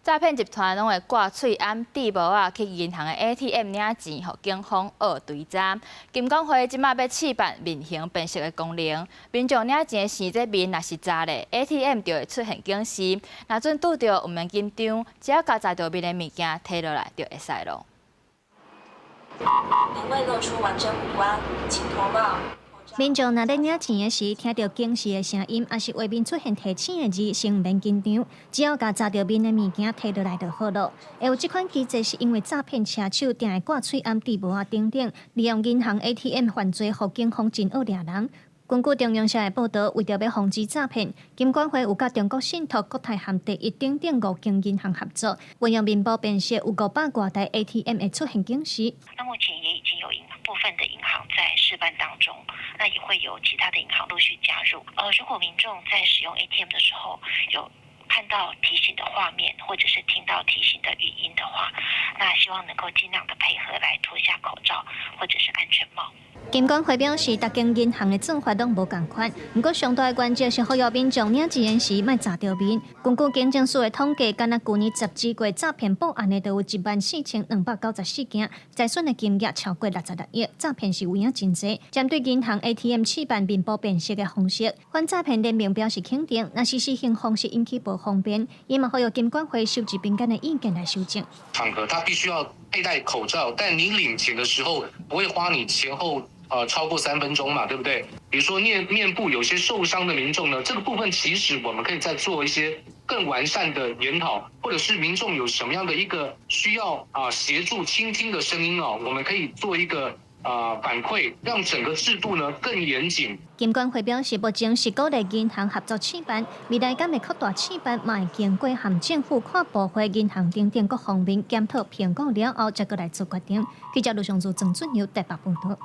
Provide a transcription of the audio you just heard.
诈骗集团拢会挂喙暗底帽啊，去银行的 ATM 领钱，互警方学追查。金管会即马要试办面型辨识的功能，民众领钱的时，这面若是杂的 ，ATM 就会出现警示。若准拄到有面紧张，只要甲查到面的物件摕落来就会使咯。因未露出完整五官，请脱帽。民众若咧领钱的时，听到警示的声音，还是画面出现提醒的字，先毋免紧张，只要甲查到面的物件摕落来就好咯。会有这款机制，是因为诈骗车手定会挂喙暗底帽啊等等，利用银行 ATM 犯罪，互警方真恶掠人。根据中央社的报道，为着要防止诈骗，金管会有甲中国信托、国泰含第一等5间银行合作，运用面部辨识，有500多台 ATM 会出现警示。那目前也已经有部分的银行在试办当中，那也会有其他的银行陆续加入。如果民众在使用 ATM 的时候有看到提醒的画面，或者是听到提醒的语音的话，那希望能够尽量的配合来脱下口罩或者是安全帽。金管会表示，各间银行的做法拢无共款，不过上大的关键是呼吁民众领钱时莫查到面。根据警政署的统计，敢若去年10个月诈骗报案的，就有14294件，财损的金额超过66亿，诈骗是有影真济。针对银行 ATM 试办面部辨识的方式，反诈骗联盟表示肯定，若是实行方式引起不方便，也嘛呼吁金管会收集民间的意见来修正。场合他必须要佩戴口罩，但你领钱的时候不会花你前后超过3分钟嘛，对不对？比如说面部有些受伤的民众呢，这个部分其实我们可以再做一些更完善的研讨，或者是民众有什么样的一个需要协助倾听的声音我们可以做一个反馈，让整个制度呢更严谨。金管会表示，目前是鼓励银行合作试办，未来敢会扩大试办，嘛会经过含政府、跨部会、银行等各方面检讨评估了后，再过来做决定。记者卢尚珠、郑俊尧台北报道。